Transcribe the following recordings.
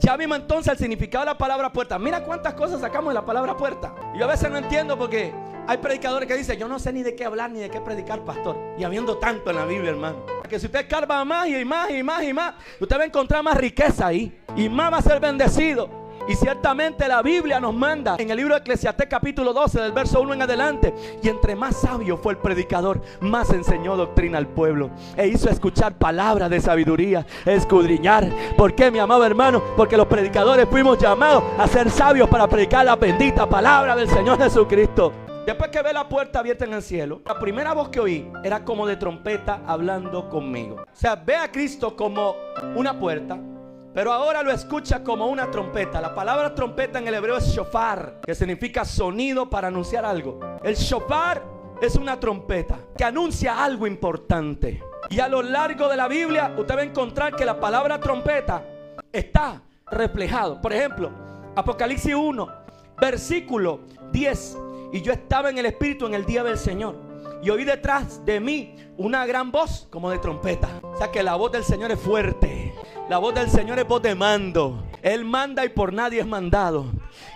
Ya vimos entonces el significado de la palabra puerta. Mira cuántas cosas sacamos de la palabra puerta. Y yo a veces no entiendo porque hay predicadores que dicen: yo no sé ni de qué hablar ni de qué predicar, pastor. Y habiendo tanto en la Biblia, hermano, que si usted escarba más y más y más y más, usted va a encontrar más riqueza ahí, y más va a ser bendecido. Y ciertamente la Biblia nos manda en el libro de Eclesiastés capítulo 12 del verso 1 en adelante: y entre más sabio fue el predicador, más enseñó doctrina al pueblo, e hizo escuchar palabras de sabiduría, escudriñar. ¿Por qué, mi amado hermano? Porque los predicadores fuimos llamados a ser sabios para predicar la bendita palabra del Señor Jesucristo. Después que ve la puerta abierta en el cielo, la primera voz que oí era como de trompeta hablando conmigo. O sea, ve a Cristo como una puerta, pero ahora lo escucha como una trompeta. La palabra trompeta en el hebreo es shofar, que significa sonido para anunciar algo. El shofar es una trompeta que anuncia algo importante. Y a lo largo de la Biblia usted va a encontrar que la palabra trompeta está reflejado. Por ejemplo, Apocalipsis 1, versículo 10: y yo estaba en el Espíritu en el día del Señor, y oí detrás de mí una gran voz como de trompeta. O sea que la voz del Señor es fuerte. La voz del Señor es voz de mando. Él manda y por nadie es mandado.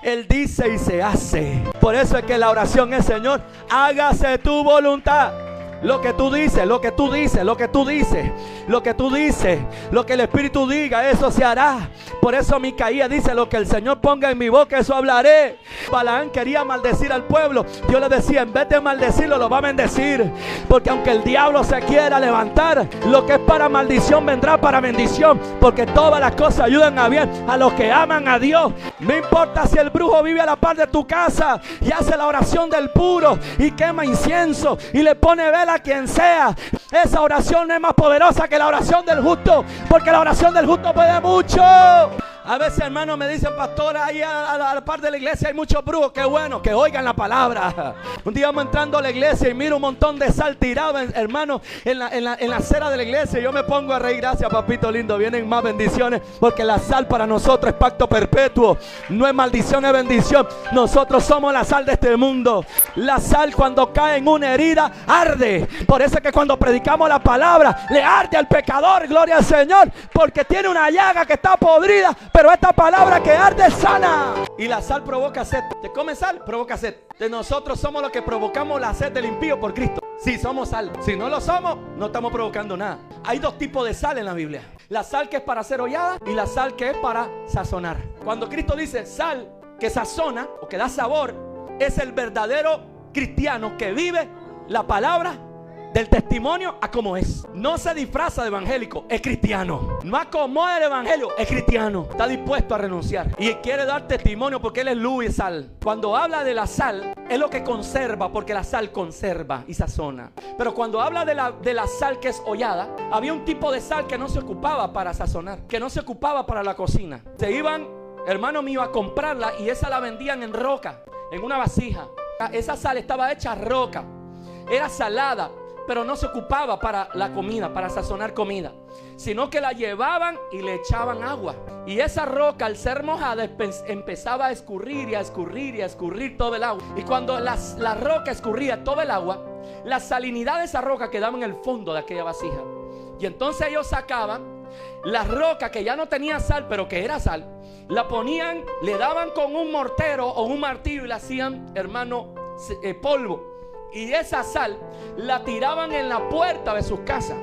Él dice y se hace. Por eso es que la oración es: Señor, hágase tu voluntad. Lo que tú dices, lo que tú dices, lo que tú dices, lo que tú dices, lo que el Espíritu diga, eso se hará. Por eso Micaías dice: lo que el Señor ponga en mi boca, eso hablaré. Balaán quería maldecir al pueblo. Dios le decía: en vez de maldecirlo, lo va a bendecir. Porque aunque el diablo se quiera levantar, lo que es para maldición vendrá para bendición. Porque todas las cosas ayudan a bien a los que aman a Dios. No importa si el brujo vive a la par de tu casa y hace la oración del puro y quema incienso y le pone vela a quien sea, esa oración es más poderosa que la oración del justo, porque la oración del justo puede mucho. A veces, hermanos, me dicen: pastor, ahí a la par de la iglesia hay muchos brujos. Qué bueno, que oigan la palabra. Un día vamos entrando a la iglesia y miro un montón de sal tirado, hermano, en la acera de la iglesia. Y yo me pongo a reír. Gracias, papito lindo, vienen más bendiciones, porque la sal para nosotros es pacto perpetuo. No es maldición, es bendición. Nosotros somos la sal de este mundo. La sal, cuando cae en una herida, arde. Por eso es que cuando predicamos la palabra, le arde al pecador, gloria al Señor, porque tiene una llaga que está podrida, pero esta palabra que arde es sana. Y la sal provoca sed. ¿Te comes sal? Provoca sed. De nosotros somos los que provocamos la sed del impío por Cristo. Sí, somos sal. Si no lo somos, no estamos provocando nada. Hay dos tipos de sal en la Biblia: la sal que es para ser hollada y la sal que es para sazonar. Cuando Cristo dice sal que sazona o que da sabor, es el verdadero cristiano que vive la palabra del testimonio a como es. No se disfraza de evangélico, es cristiano. No acomoda el evangelio, es cristiano. Está dispuesto a renunciar y quiere dar testimonio porque él es luz y sal. Cuando habla de la sal, es lo que conserva, porque la sal conserva y sazona. Pero cuando habla de la sal que es hollada, había un tipo de sal que no se ocupaba para sazonar, que no se ocupaba para la cocina. Se iban, hermano mío, a comprarla y esa la vendían en roca, en una vasija. Esa sal estaba hecha roca, era salada, pero no se ocupaba para la comida, para sazonar comida, sino que la llevaban y le echaban agua. Y esa roca, al ser mojada, empezaba a escurrir y a escurrir y a escurrir todo el agua. Y cuando la roca escurría todo el agua, la salinidad de esa roca quedaba en el fondo de aquella vasija. Y entonces ellos sacaban la roca que ya no tenía sal, pero que era sal, la ponían, le daban con un mortero o un martillo y la hacían, hermano, polvo. Y esa sal la tiraban en la puerta de sus casas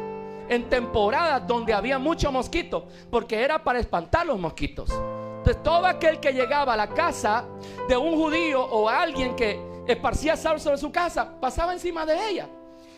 en temporadas donde había muchos mosquitos, porque era para espantar los mosquitos. Entonces todo aquel que llegaba a la casa de un judío o a alguien que esparcía sal sobre su casa, pasaba encima de ella.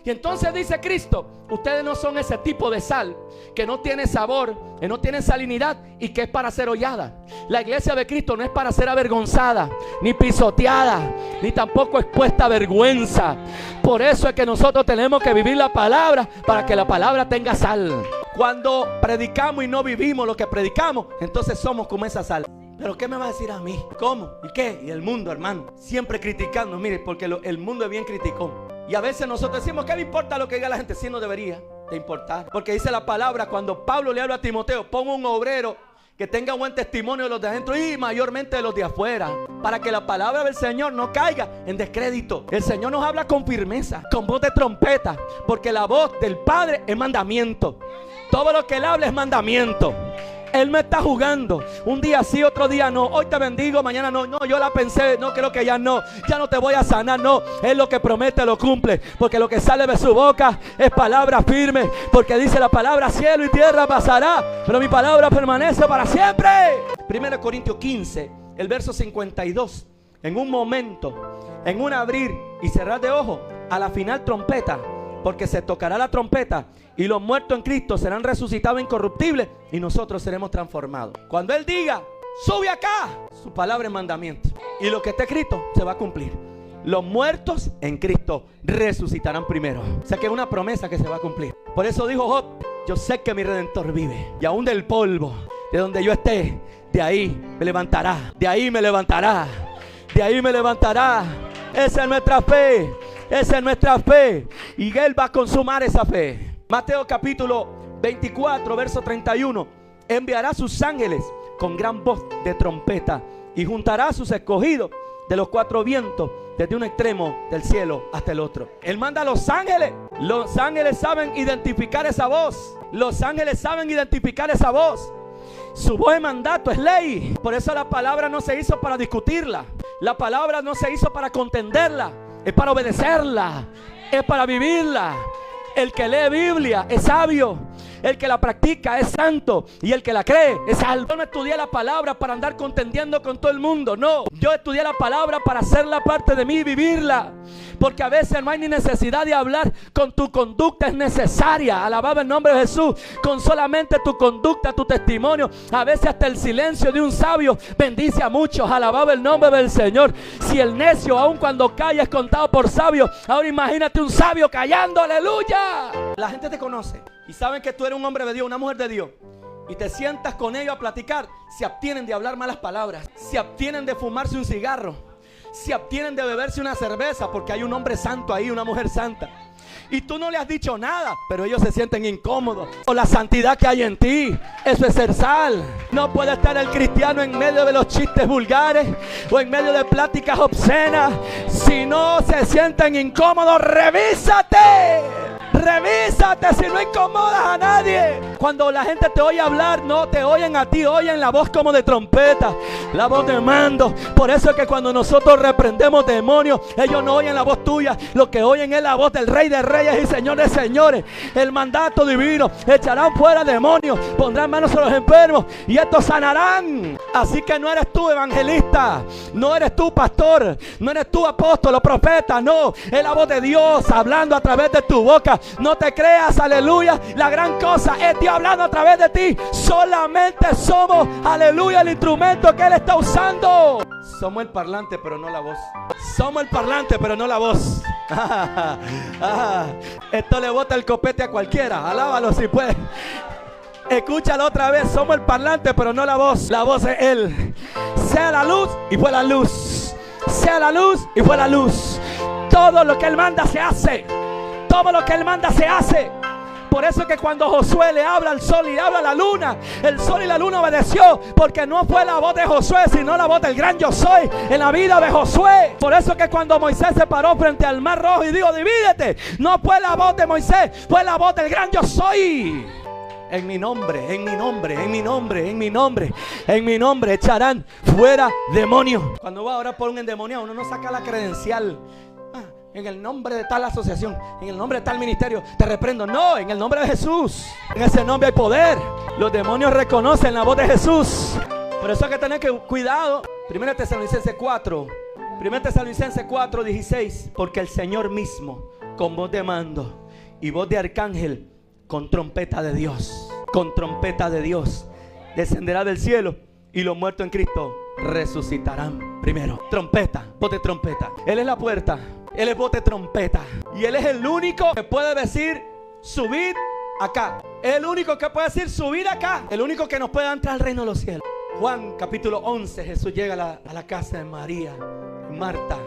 Y entonces dice Cristo: ustedes no son ese tipo de sal que no tiene sabor, que no tiene salinidad y que es para ser hollada. La iglesia de Cristo no es para ser avergonzada, ni pisoteada, ni tampoco expuesta a vergüenza. Por eso es que nosotros tenemos que vivir la palabra, para que la palabra tenga sal. Cuando predicamos y no vivimos lo que predicamos, entonces somos como esa sal. ¿Pero qué me va a decir a mí? ¿Cómo? ¿Y qué? Y el mundo, hermano, siempre criticando. Mire, porque el mundo es bien criticón. Y a veces nosotros decimos: ¿qué le importa lo que diga la gente? Sí, no debería de importar. Porque dice la palabra, cuando Pablo le habla a Timoteo: ponga un obrero que tenga buen testimonio de los de adentro y mayormente de los de afuera, para que la palabra del Señor no caiga en descrédito. El Señor nos habla con firmeza, con voz de trompeta, porque la voz del Padre es mandamiento. Todo lo que Él habla es mandamiento. Él no está jugando. Un día sí, otro día no. Hoy te bendigo, mañana no. No, yo la pensé, no, creo que ya no te voy a sanar. No, Él lo que promete lo cumple, porque lo que sale de su boca es palabra firme, porque dice la palabra: cielo y tierra pasará, pero mi palabra permanece para siempre. 1 Corintios 15, el verso 52. En un momento, en un abrir y cerrar de ojos, a la final trompeta, porque se tocará la trompeta y los muertos en Cristo serán resucitados incorruptibles y nosotros seremos transformados. Cuando Él diga: sube acá, su palabra es mandamiento, y lo que está escrito se va a cumplir. Los muertos en Cristo resucitarán primero. O sea que es una promesa que se va a cumplir. Por eso dijo Job: yo sé que mi Redentor vive, y aún del polvo de donde yo esté, de ahí me levantará, de ahí me levantará, de ahí me levantará. Esa es nuestra fe. Esa es nuestra fe. Y Él va a consumar esa fe. Mateo capítulo 24, verso 31. Enviará sus ángeles con gran voz de trompeta y juntará a sus escogidos de los cuatro vientos, desde un extremo del cielo hasta el otro. Él manda a los ángeles. Los ángeles saben identificar esa voz. Los ángeles saben identificar esa voz. Su voz es mandato, es ley. Por eso la palabra no se hizo para discutirla. La palabra no se hizo para contenderla. Es para obedecerla, es para vivirla. El que lee Biblia es sabio, el que la practica es santo, y el que la cree es salvo. Yo no estudié la palabra para andar contendiendo con todo el mundo, no. Yo estudié la palabra para hacerla parte de mí y vivirla. Porque a veces no hay ni necesidad de hablar, con tu conducta es necesaria. Alabado el nombre de Jesús. Con solamente tu conducta, tu testimonio, a veces hasta el silencio de un sabio bendice a muchos. Alabado el nombre del Señor. Si el necio aun cuando calla es contado por sabio, ahora imagínate un sabio callando. Aleluya. La gente te conoce y saben que tú eres un hombre de Dios, una mujer de Dios, y te sientas con ellos a platicar. Se abstienen de hablar malas palabras, se abstienen de fumarse un cigarro, se abstienen de beberse una cerveza, porque hay un hombre santo ahí, una mujer santa, y tú no le has dicho nada, pero ellos se sienten incómodos. O la santidad que hay en ti, eso es ser sal. No puede estar el cristiano en medio de los chistes vulgares o en medio de pláticas obscenas. Si no se sienten incómodos, revísate. Revísate si no incomodas a nadie. Cuando la gente te oye hablar, no te oyen a ti, oyen la voz como de trompeta, la voz de mando. Por eso es que cuando nosotros reprendemos demonios, ellos no oyen la voz tuya, lo que oyen es la voz del Rey de Reyes y Señor de Señores. El mandato divino: echarán fuera demonios, pondrán manos a los enfermos y estos sanarán. Así que no eres tú evangelista, no eres tú pastor, no eres tú apóstol o profeta, no, es la voz de Dios hablando a través de tu boca. No te creas, aleluya, la gran cosa es Dios hablando a través de ti. Solamente somos, aleluya, el instrumento que Él está usando. Somos el parlante pero no la voz. Somos el parlante pero no la voz. Esto le bota el copete a cualquiera. Alábalo si puede. Escúchalo otra vez. Somos el parlante pero no la voz. La voz es Él. Sea la luz y fue la luz. Sea la luz y fue la luz. Todo lo que Él manda se hace. Todo lo que Él manda se hace. Por eso es que cuando Josué le habla al sol y le habla a la luna, el sol y la luna obedeció, porque no fue la voz de Josué, sino la voz del gran yo soy en la vida de Josué. Por eso es que cuando Moisés se paró frente al mar rojo y dijo: divídete, no fue la voz de Moisés, fue la voz del gran yo soy. En mi nombre, en mi nombre, en mi nombre, en mi nombre, en mi nombre echarán fuera demonios. Cuando va a orar por un endemoniado, uno no saca la credencial. En el nombre de tal asociación, en el nombre de tal ministerio, te reprendo. No, en el nombre de Jesús. En ese nombre hay poder. Los demonios reconocen la voz de Jesús. Por eso hay que tener cuidado. 1 Tesalonicenses 4, 1 Tesalonicenses 4, 16. Porque el Señor mismo, con voz de mando y voz de arcángel, con trompeta de Dios, con trompeta de Dios, descenderá del cielo, y los muertos en Cristo resucitarán primero. Trompeta, voz de trompeta. Él es la puerta. Él es voz de trompeta. Y Él es el único que puede decir: subid acá. Es el único que puede decir: subid acá. El único que nos puede entrar al reino de los cielos. Juan capítulo 11. Jesús llega a la casa de María, Marta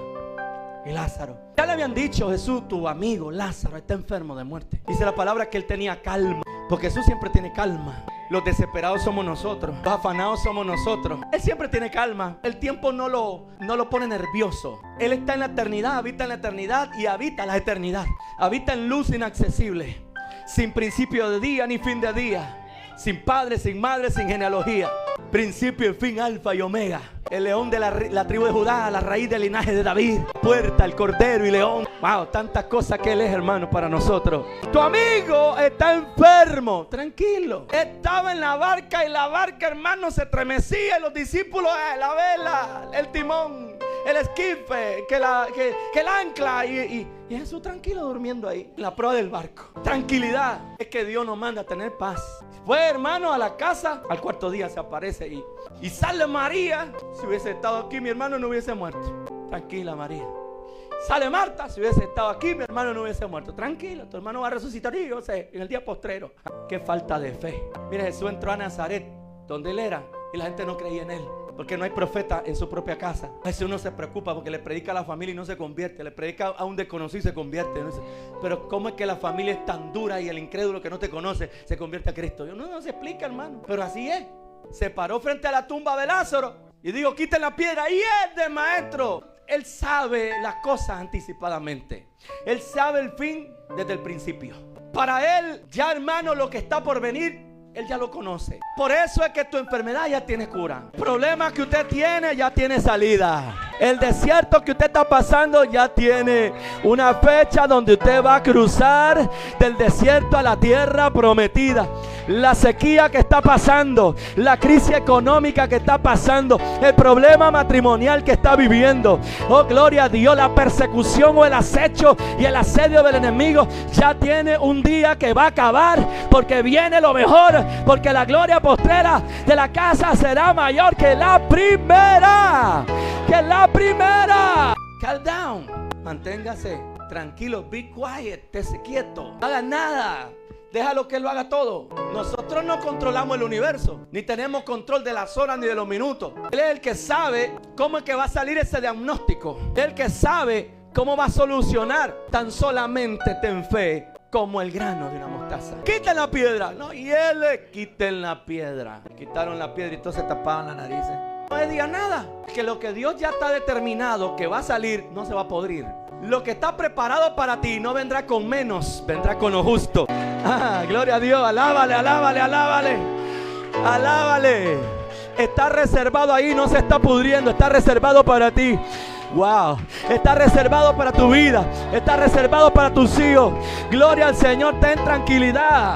y Lázaro. Ya le habían dicho: Jesús, tu amigo Lázaro está enfermo de muerte. Dice la palabra que Él tenía calma, porque Jesús siempre tiene calma. Los desesperados somos nosotros, los afanados somos nosotros. Él siempre tiene calma. El tiempo no lo pone nervioso. Él está en la eternidad, habita en la eternidad y habita la eternidad. Habita en luz inaccesible, sin principio de día ni fin de día, sin padre, sin madre, sin genealogía. Principio y fin, alfa y omega. El león de la tribu de Judá, la raíz del linaje de David. Puerta, el cordero y león. Wow, tantas cosas que Él es, hermano, para nosotros. Tu amigo está enfermo. Tranquilo. Estaba en la barca y la barca, hermano, se estremecía. Y los discípulos, la vela, el timón, el esquife, que el ancla. Y Jesús tranquilo durmiendo ahí, en la proa del barco. Tranquilidad. Es que Dios nos manda a tener paz. Fue, hermano, a la casa. Al cuarto día se aparece y sale María. Si hubiese estado aquí, mi hermano no hubiese muerto. Tranquila, María. Sale Marta. Si hubiese estado aquí, mi hermano no hubiese muerto. Tranquila, tu hermano va a resucitar. Y yo sé, en el día postrero. Qué falta de fe. Mire, Jesús entró a Nazaret, donde Él era, y la gente no creía en Él. Porque no hay profeta en su propia casa. A veces uno se preocupa porque le predica a la familia y no se convierte. Le predica a un desconocido y se convierte. Pero ¿cómo es que la familia es tan dura y el incrédulo que no te conoce se convierte a Cristo? No se explica, hermano. Pero así es. Se paró frente a la tumba de Lázaro y dijo: quiten la piedra. Y es de maestro. Él sabe las cosas anticipadamente. Él sabe el fin desde el principio. Para Él, ya, hermano, lo que está por venir, Él ya lo conoce. Por eso es que tu enfermedad ya tiene cura. El problema que usted tiene ya tiene salida. El desierto que usted está pasando ya tiene una fecha donde usted va a cruzar del desierto a la tierra prometida. La sequía que está pasando, la crisis económica que está pasando, el problema matrimonial que está viviendo, oh gloria a Dios, la persecución o el acecho y el asedio del enemigo ya tiene un día que va a acabar, porque viene lo mejor, porque la gloria postrera de la casa será mayor que la primera. Calm down, manténgase tranquilo, be quiet, esté quieto, no haga nada. Déjalo que Él lo haga todo. Nosotros no controlamos el universo, ni tenemos control de las horas ni de los minutos. Él es el que sabe cómo es que va a salir ese diagnóstico. Él es el que sabe cómo va a solucionar. Tan solamente ten fe como el grano de una mostaza. Quiten la piedra. No, y Él le quiten la piedra. Quitaron la piedra y entonces tapaban las narices. No le digan nada. Que lo que Dios ya está determinado que va a salir no se va a podrir. Lo que está preparado para ti no vendrá con menos, vendrá con lo justo. Gloria a Dios, alábale, alábale, alábale. Alábale. Está reservado ahí, no se está pudriendo, está reservado para ti. Wow, está reservado para tu vida, está reservado para tus hijos. Gloria al Señor, ten tranquilidad.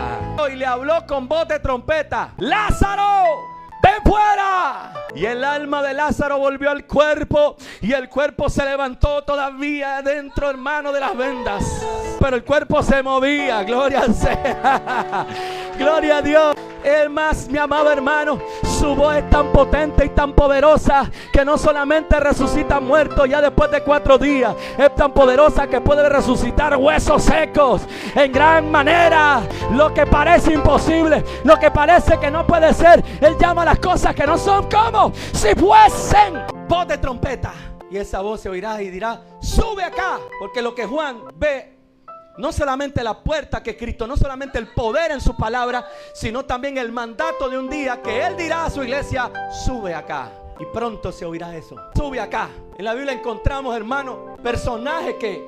Y le habló con voz de trompeta: ¡Lázaro, ven fuera! Y el alma de Lázaro volvió al cuerpo, y el cuerpo se levantó todavía dentro, hermano, de las vendas. Pero el cuerpo se movía. Gloria al Señor. Gloria a Dios. Es más, mi amado hermano, su voz es tan potente y tan poderosa que no solamente resucita muertos ya después de 4 días. Es tan poderosa que puede resucitar huesos secos en gran manera. Lo que parece imposible, lo que parece que no puede ser, Él llama las cosas que no son como si fuesen. Voz de trompeta. Y esa voz se oirá y dirá: sube acá. Porque lo que Juan ve, no solamente la puerta que es Cristo, no solamente el poder en su palabra, sino también el mandato de un día que Él dirá a su iglesia: sube acá. Y pronto se oirá eso: sube acá. En la Biblia encontramos, hermanos, personajes que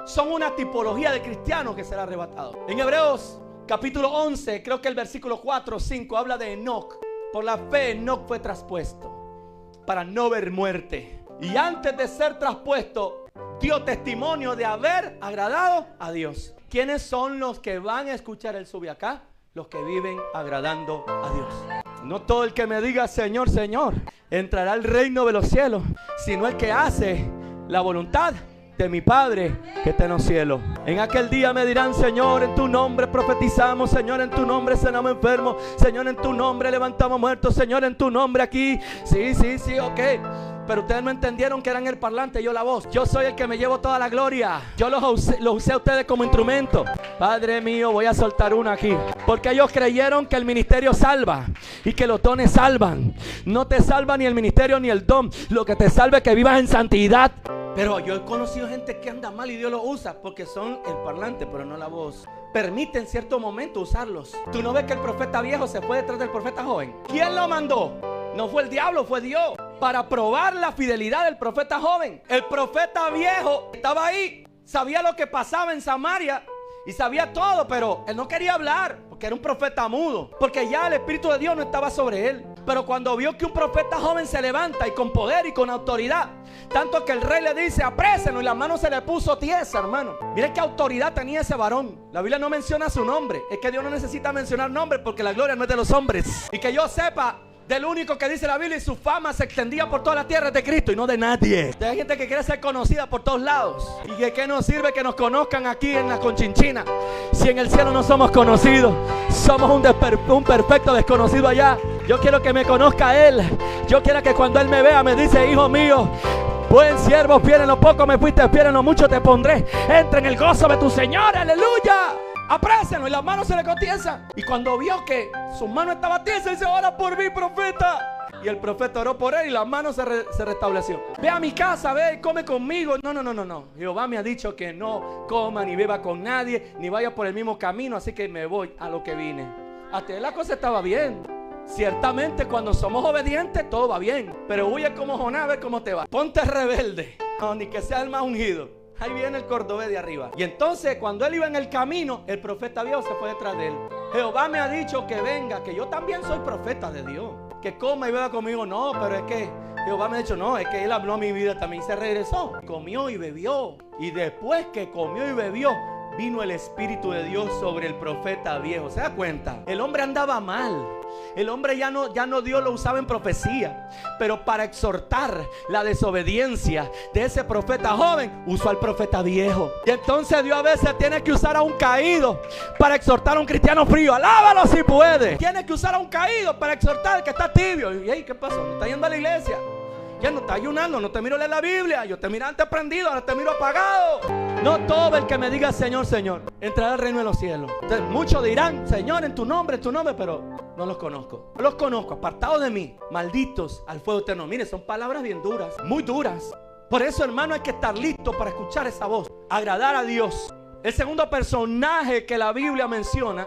son una tipología de cristianos que será arrebatado. En Hebreos capítulo 11, creo que el versículo 4 o 5 habla de Enoc. Por la fe Enoc fue traspuesto para no ver muerte, y antes de ser traspuesto dio testimonio de haber agradado a Dios. ¿Quiénes son los que van a escuchar el sube acá? Los que viven agradando a Dios. No todo el que me diga Señor, Señor entrará al reino de los cielos, sino el que hace la voluntad de mi Padre que está en los cielos. En aquel día me dirán: Señor, en tu nombre profetizamos, Señor, en tu nombre sanamos enfermos, Señor, en tu nombre levantamos muertos, Señor, en tu nombre aquí. Sí, ok. Pero ustedes no entendieron que eran el parlante, yo la voz. Yo soy el que me llevo toda la gloria. Yo los usé a ustedes como instrumento. Padre mío, voy a soltar una aquí. Porque ellos creyeron que el ministerio salva y que los dones salvan. No te salva ni el ministerio ni el don. Lo que te salva es que vivas en santidad. Pero yo he conocido gente que anda mal y Dios los usa porque son el parlante, pero no la voz. Permite en cierto momento usarlos. ¿Tú no ves que el profeta viejo se fue detrás del profeta joven? ¿Quién lo mandó? No fue el diablo, fue Dios. Para probar la fidelidad del profeta joven. El profeta viejo estaba ahí, sabía lo que pasaba en Samaria y sabía todo, pero él no quería hablar porque era un profeta mudo, porque ya el Espíritu de Dios no estaba sobre él. Pero cuando vio que un profeta joven se levanta y con poder y con autoridad, tanto que el rey le dice: aprésenlo, y la mano se le puso tiesa, hermano. Mire qué autoridad tenía ese varón. La Biblia no menciona su nombre. Es que Dios no necesita mencionar nombres, porque la gloria no es de los hombres. Y que yo sepa, del único que dice la Biblia y su fama se extendía por toda la tierra, de Cristo y no de nadie. Hay gente que quiere ser conocida por todos lados. Y que qué nos sirve que nos conozcan aquí en la Conchinchina si en el cielo no somos conocidos. Somos un perfecto desconocido allá. Yo quiero que me conozca Él. Yo quiero que cuando Él me vea me dice: hijo mío, buen siervo, fiel en lo poco me fuiste, fiel en lo mucho te pondré. Entra en el gozo de tu Señor, aleluya. Aprécienlo, y las manos se le cotiezan. Y cuando vio que su mano estaba tiesa, dice: ora por mí, profeta. Y el profeta oró por él y la mano se restableció. Ve a mi casa, ve y come conmigo. No. Jehová me ha dicho que no coma ni beba con nadie, ni vaya por el mismo camino, así que me voy a lo que vine. Hasta ahí la cosa estaba bien. Ciertamente cuando somos obedientes todo va bien, pero huye como Jonás, a ver cómo te va. Ponte rebelde, no, ni que sea el más ungido. Ahí viene el cordobés de arriba. Y entonces cuando él iba en el camino, el profeta viejo se fue detrás de él. Jehová me ha dicho que venga, que yo también soy profeta de Dios, que coma y beba conmigo. No, pero es que Jehová me ha dicho: no, es que él habló a mi vida también. Se regresó, comió y bebió. Y después que comió y bebió, vino el Espíritu de Dios sobre el profeta viejo. ¿Se da cuenta? El hombre andaba mal. El hombre ya no Dios lo usaba en profecía, pero para exhortar la desobediencia de ese profeta joven, usó al profeta viejo. Y entonces Dios a veces tiene que usar a un caído para exhortar a un cristiano frío. Alábalo si puede. Tiene que usar a un caído para exhortar al que está tibio. Y hey, ¿qué pasó? ¿No está yendo a la iglesia? Ya no está ayunando, no te miro leer la Biblia. Yo te miro antes prendido, ahora te miro apagado. No todo el que me diga Señor, Señor entrará al reino de los cielos. Entonces muchos dirán: Señor, en tu nombre, pero no los conozco. No los conozco, apartados de mí, malditos al fuego eterno. Mire, son palabras bien duras, muy duras. Por eso, hermano, hay que estar listo para escuchar esa voz, agradar a Dios. El segundo personaje que la Biblia menciona,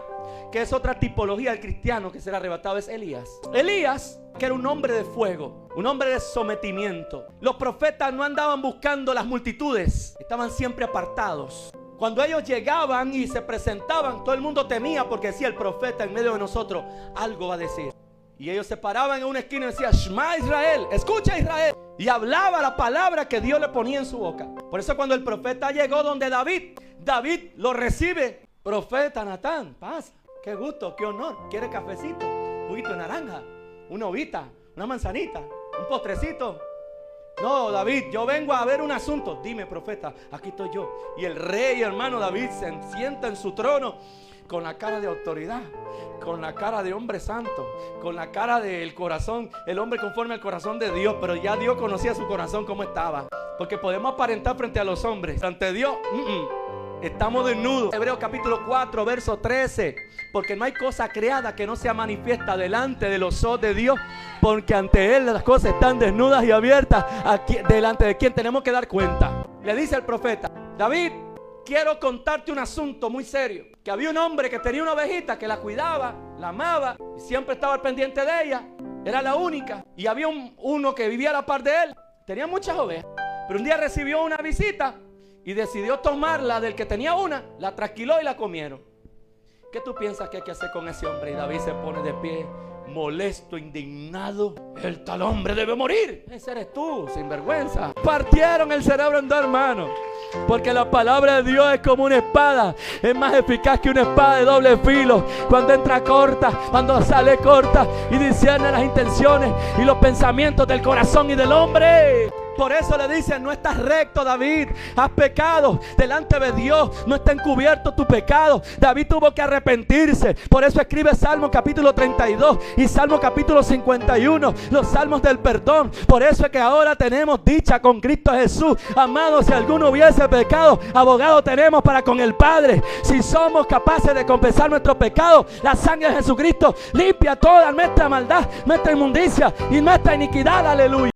que es otra tipología del cristiano que será arrebatado, es Elías. Elías, que era un hombre de fuego, un hombre de sometimiento. Los profetas no andaban buscando las multitudes, estaban siempre apartados. Cuando ellos llegaban y se presentaban, todo el mundo temía, porque decía: el profeta en medio de nosotros algo va a decir. Y ellos se paraban en una esquina y decían: Shema Israel, escucha Israel. Y hablaba la palabra que Dios le ponía en su boca. Por eso cuando el profeta llegó donde David lo recibe: profeta Natán, pasa, qué gusto, qué honor. ¿Quiere cafecito, juguito de naranja, una uvita, una manzanita, un postrecito? No, David, yo vengo a ver un asunto. Dime, profeta, aquí estoy yo. Y el rey, hermano David, se sienta en su trono con la cara de autoridad, con la cara de hombre santo, con la cara del corazón, el hombre conforme al corazón de Dios. Pero ya Dios conocía su corazón cómo estaba, porque podemos aparentar frente a los hombres, ante Dios estamos desnudos. Hebreos capítulo 4 verso 13: porque no hay cosa creada que no sea manifiesta delante de los ojos de Dios, porque ante Él las cosas están desnudas y abiertas. Aquí, delante de quien tenemos que dar cuenta. Le dice el profeta: David, quiero contarte un asunto muy serio. Que había un hombre que tenía una ovejita, que la cuidaba, la amaba y siempre estaba al pendiente de ella. Era la única. Y había uno que vivía a la par de él. Tenía muchas ovejas, pero un día recibió una visita y decidió tomarla del que tenía una, la trasquiló y la comieron. ¿Qué tú piensas que hay que hacer con ese hombre? Y David se pone de pie, molesto, indignado. El tal hombre debe morir. Ese eres tú, sinvergüenza. Partieron el cerebro en dos, hermanos, porque la palabra de Dios es como una espada. Es más eficaz que una espada de doble filo. Cuando entra corta, cuando sale corta, y discierne las intenciones y los pensamientos del corazón y del hombre. Por eso le dice: no estás recto, David, has pecado delante de Dios, no está encubierto tu pecado. David tuvo que arrepentirse. Por eso escribe Salmo capítulo 32 y Salmo capítulo 51, los salmos del perdón. Por eso es que ahora tenemos dicha con Cristo Jesús. Amados, si alguno hubiese pecado, abogado tenemos para con el Padre. Si somos capaces de confesar nuestro pecado, la sangre de Jesucristo limpia toda nuestra maldad, nuestra inmundicia y nuestra iniquidad. Aleluya.